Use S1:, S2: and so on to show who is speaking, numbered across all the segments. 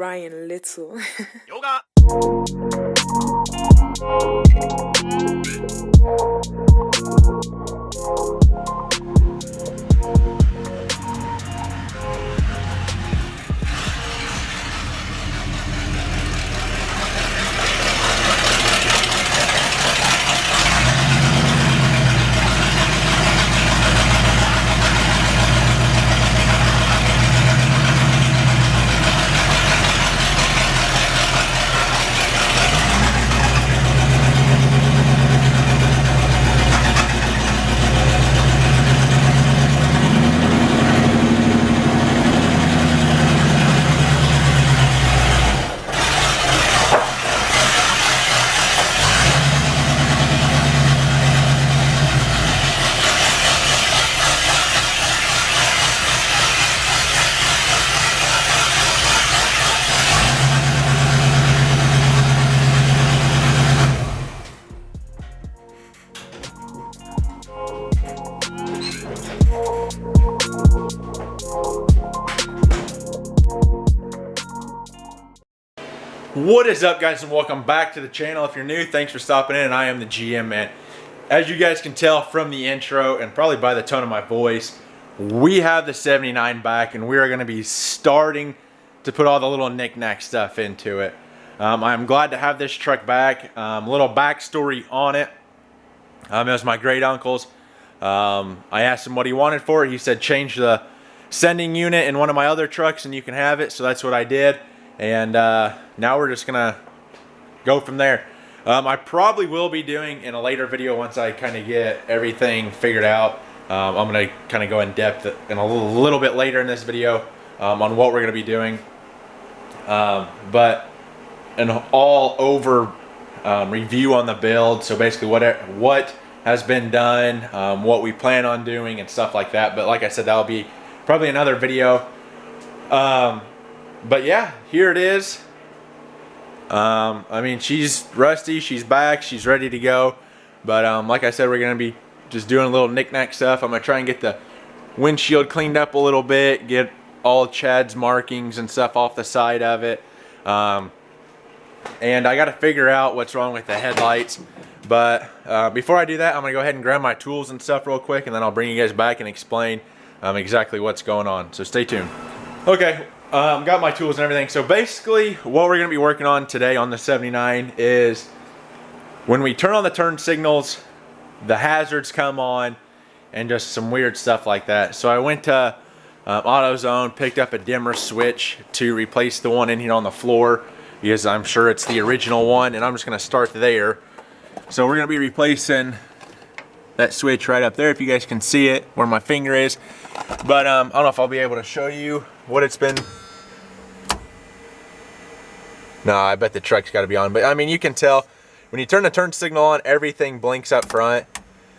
S1: Ryan Little.
S2: Yoga.
S3: What is up, guys, and welcome back to the channel. If you're new, thanks for stopping in, and I am the GM man. As you guys can tell from the intro and probably by the tone of my voice, we have the 79 back, and we are going to be starting to put all the little knick-knack stuff into it. I'm glad to have this truck back. Little backstory on it. It was my great uncle's. I asked him what he wanted for it. He said change the sending unit in one of my other trucks and you can have it, so that's what I did. And now we're just gonna go from there. I probably will be doing in a later video once I kind of get everything figured out. I'm gonna kind of go in depth in a little bit later in this video on what we're gonna be doing. But an all over review on the build. So basically what has been done, what we plan on doing and stuff like that. But like I said, that'll be probably another video. But yeah, here it is. I mean, she's rusty, she's back, she's ready to go. But like I said, we're gonna be just doing a little knick-knack stuff. I'm gonna try and get the windshield cleaned up a little bit, get all Chad's markings and stuff off the side of it. And I gotta figure out what's wrong with the headlights. But before I do that, I'm gonna go ahead and grab my tools and stuff real quick, and then I'll bring you guys back and explain exactly what's going on. So stay tuned. Okay. Got my tools and everything. So basically what we're going to be working on today on the 79 is when we turn on the turn signals, the hazards come on and just some weird stuff like that. So I went to AutoZone, picked up a dimmer switch to replace the one in here on the floor because I'm sure it's the original one, and I'm just going to start there. So we're going to be replacing that switch right up there, if you guys can see it where my finger is. But I don't know if I'll be able to show you what it's been. No, I bet the truck's got to be on. But I mean, you can tell when you turn the turn signal on, everything blinks up front.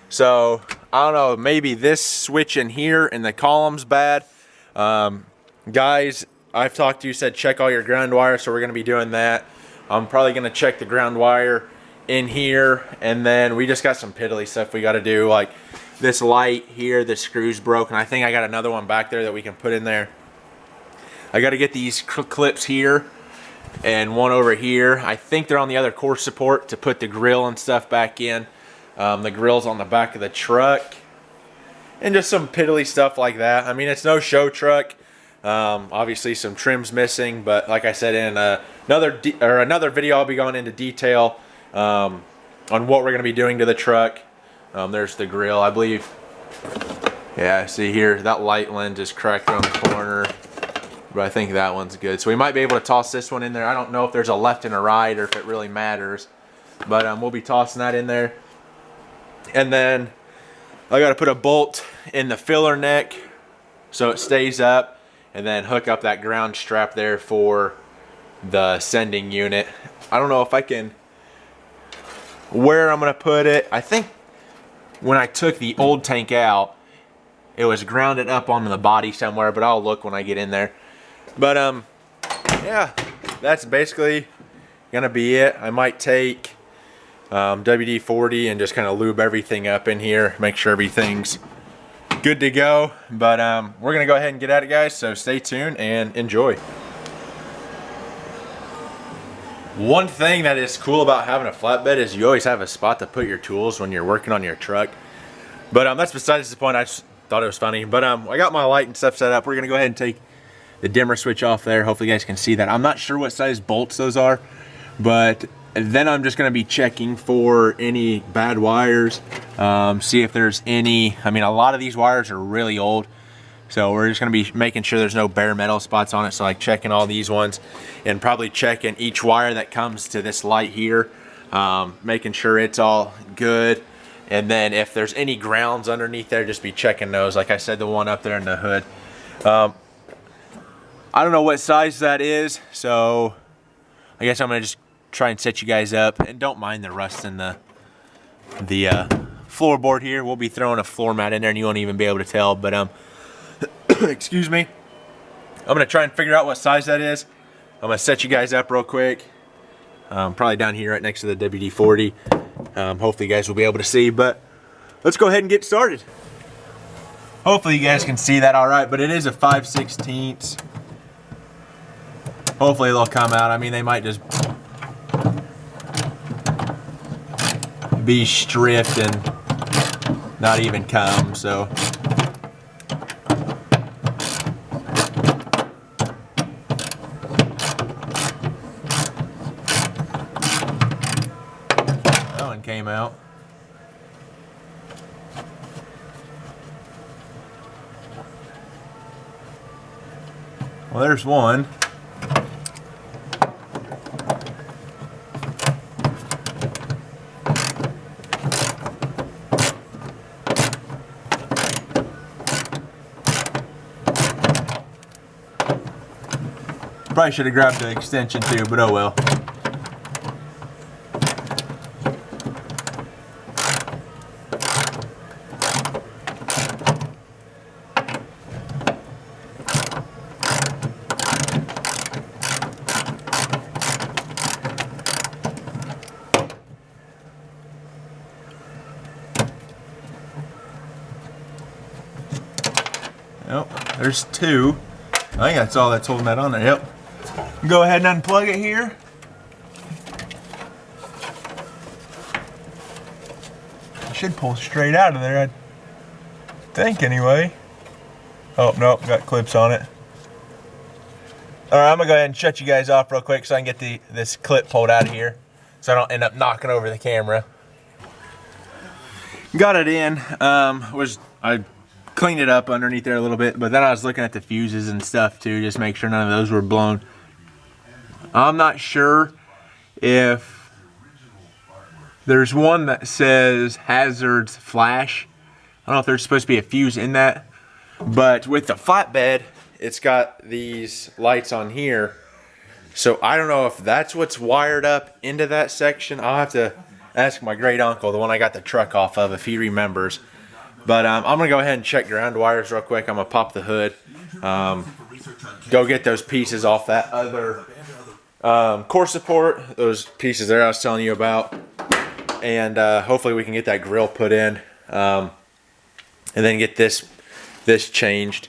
S3: So I don't know, maybe this switch in here and the column's bad. Guys, I've talked to you, said check all your ground wire, so we're going to be doing that. I'm probably going to check the ground wire in here, and then we just got some piddly stuff we got to do, like this light here, the screw's broken. I think I got another one back there that we can put in there. I got to get these clips here and one over here. I think they're on the other core support to put the grill and stuff back in. The grill's on the back of the truck, and just some piddly stuff like that. I mean, it's no show truck. Obviously some trims missing, but like I said, in another video I'll be going into detail on what we're going to be doing to the truck. There's the grill, I believe. Yeah, see here, that light lens is cracked around the corner, but I think that one's good. So we might be able to toss this one in there. I don't know if there's a left and a right or if it really matters, but we'll be tossing that in there. And then I got to put a bolt in the filler neck so it stays up, and then hook up that ground strap there for the sending unit. I don't know if I can, where I'm going to put it. I think when I took the old tank out, it was grounded up onto the body somewhere, but I'll look when I get in there. But yeah, that's basically gonna be it. I might take WD-40 and just kind of lube everything up in here, make sure everything's good to go. But we're gonna go ahead and get at it, guys, so stay tuned and enjoy. One thing that is cool about having a flatbed is you always have a spot to put your tools when you're working on your truck. But that's besides the point. I just thought it was funny. But I got my light and stuff set up. We're gonna go ahead and take the dimmer switch off there. Hopefully you guys can see that. I'm not sure what size bolts those are, but then I'm just gonna be checking for any bad wires, see if there's any. I mean, a lot of these wires are really old, so we're just gonna be making sure there's no bare metal spots on it. So like checking all these ones and probably checking each wire that comes to this light here, making sure it's all good. And then if there's any grounds underneath there, just be checking those. Like I said, the one up there in the hood. I don't know what size that is, so I guess I'm gonna just try and set you guys up. And don't mind the rust in the floorboard here. We'll be throwing a floor mat in there and you won't even be able to tell. But excuse me. I'm gonna try and figure out what size that is. I'm gonna set you guys up real quick. Probably down here right next to the WD-40. Hopefully you guys will be able to see, but let's go ahead and get started. Hopefully you guys can see that all right, but it is a 5/16. Hopefully they'll come out. I mean, they might just be stripped and not even come, so. That one came out. Well, there's one. Probably should have grabbed the extension too, but oh well. Nope, there's two. I think that's all that's holding that on there. Yep. Go ahead and unplug it here. It should pull straight out of there, I think anyway. Oh, nope, got clips on it. All right, I'm gonna go ahead and shut you guys off real quick so I can get this clip pulled out of here so I don't end up knocking over the camera. Got it in. I cleaned it up underneath there a little bit, but then I was looking at the fuses and stuff too, just make sure none of those were blown. I'm not sure if there's one that says hazards flash. I don't know if there's supposed to be a fuse in that, but with the flatbed, it's got these lights on here. So I don't know if that's what's wired up into that section. I'll have to ask my great uncle, the one I got the truck off of, if he remembers. But I'm gonna go ahead and check ground wires real quick. I'm gonna pop the hood, go get those pieces off that other core support, those pieces there I was telling you about, and hopefully we can get that grill put in, and then get this changed.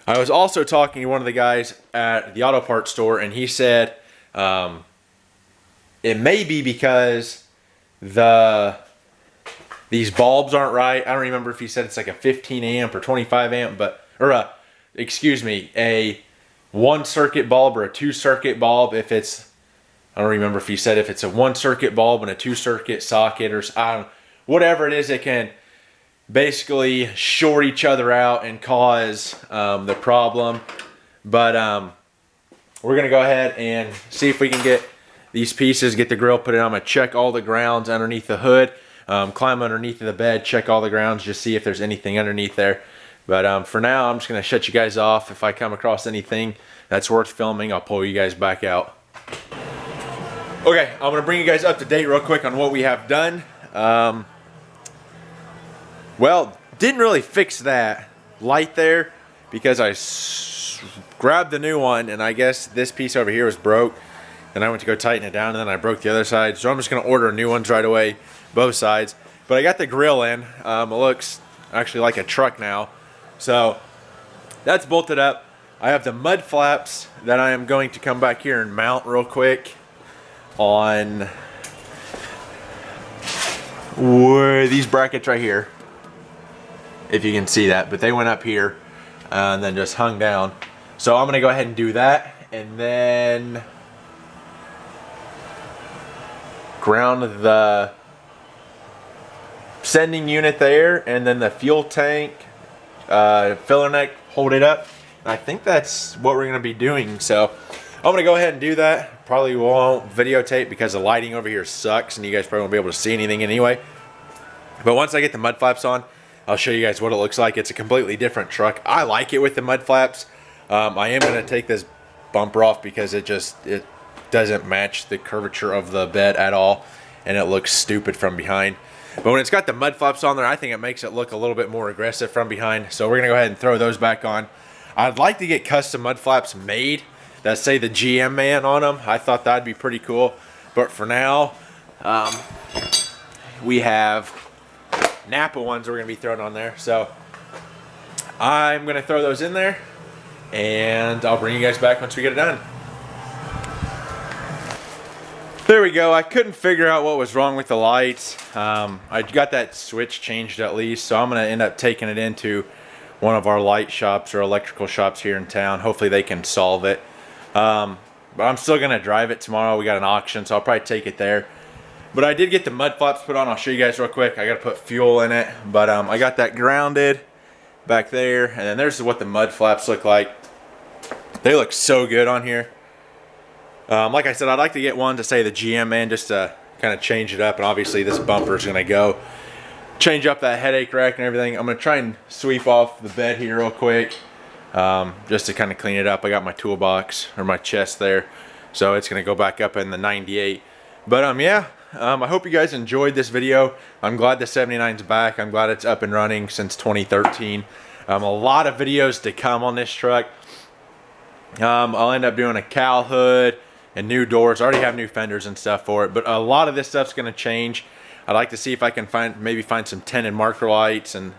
S3: I was also talking to one of the guys at the auto parts store, and he said it may be because these bulbs aren't right. I don't remember if he said it's like a 15 amp or 25 amp, but, or excuse me, a 1 circuit bulb or a 2 circuit bulb. If it's, I don't remember if he said if it's a 1 circuit bulb and a 2 circuit socket, or whatever it is, it can basically short each other out and cause the problem. But we're gonna go ahead and see if we can get these pieces, get the grill put in. I'm gonna check all the grounds underneath the hood, climb underneath the bed, check all the grounds, just see if there's anything underneath there. But for now, I'm just gonna shut you guys off. If I come across anything that's worth filming, I'll pull you guys back out. Okay, I'm gonna bring you guys up to date real quick on what we have done. Well, didn't really fix that light there because I grabbed the new one, and I guess this piece over here was broke, and I went to go tighten it down, and then I broke the other side. So I'm just gonna order new ones right away, both sides. But I got the grill in. It looks actually like a truck now. So that's bolted up. I have the mud flaps that I am going to come back here and mount real quick. on where these brackets right here, if you can see that, but they went up here and then just hung down. So I'm gonna go ahead and do that, and then ground the sending unit there, and then the fuel tank, filler neck, hold it up. And I think that's what we're gonna be doing. So I'm gonna go ahead and do that. Probably won't videotape because the lighting over here sucks and you guys probably won't be able to see anything anyway. But once I get the mud flaps on, I'll show you guys what it looks like. It's a completely different truck. I like it with the mud flaps. I am gonna take this bumper off because it doesn't match the curvature of the bed at all, and it looks stupid from behind. But when it's got the mud flaps on there, I think it makes it look a little bit more aggressive from behind. So we're gonna go ahead and throw those back on. I'd like to get custom mud flaps made that say the GM man on them. I thought that'd be pretty cool. But for now, we have Napa ones we're gonna be throwing on there. So I'm gonna throw those in there, and I'll bring you guys back once we get it done. There we go. I couldn't figure out what was wrong with the lights. I got that switch changed at least, so I'm gonna end up taking it into one of our light shops or electrical shops here in town. Hopefully they can solve it. But I'm still gonna drive it tomorrow. We got an auction, so I'll probably take it there. But I did get the mud flaps put on. I'll show you guys real quick. I gotta put fuel in it, but I got that grounded back there, and then there's what the mud flaps look like. They look so good on here. Like I said, I'd like to get one to say the GM man, just to kind of change it up, and obviously this bumper is gonna go. Change up that headache rack and everything. I'm gonna try and sweep off the bed here real quick, just to kind of clean it up. I got my toolbox or my chest there, so it's gonna go back up in the 98. But yeah, I hope you guys enjoyed this video. I'm glad the 79's back. I'm glad it's up and running since 2013. A lot of videos to come on this truck. I'll end up doing a cowl hood and new doors. I already have new fenders and stuff for it, but a lot of this stuff's gonna change. I'd like to see if I can maybe find some tinted marker lights and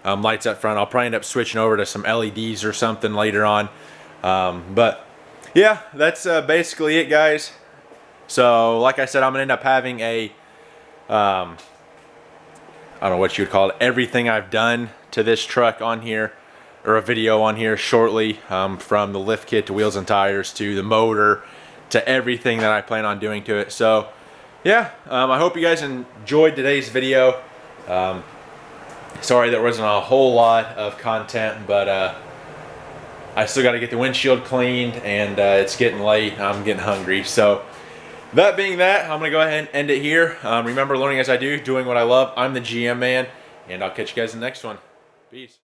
S3: lights up front. I'll probably end up switching over to some LEDs or something later on. But yeah, that's basically it, guys. So like I said, I'm gonna end up having a I don't know what you would call it, everything I've done to this truck on here, or a video on here shortly, from the lift kit to wheels and tires to the motor to everything that I plan on doing to it. So yeah, I hope you guys enjoyed today's video. Sorry there wasn't a whole lot of content, but I still got to get the windshield cleaned, and it's getting late. I'm getting hungry. So that being that, I'm going to go ahead and end it here. Remember, learning as I do, doing what I love. I'm the GM man, and I'll catch you guys in the next one. Peace.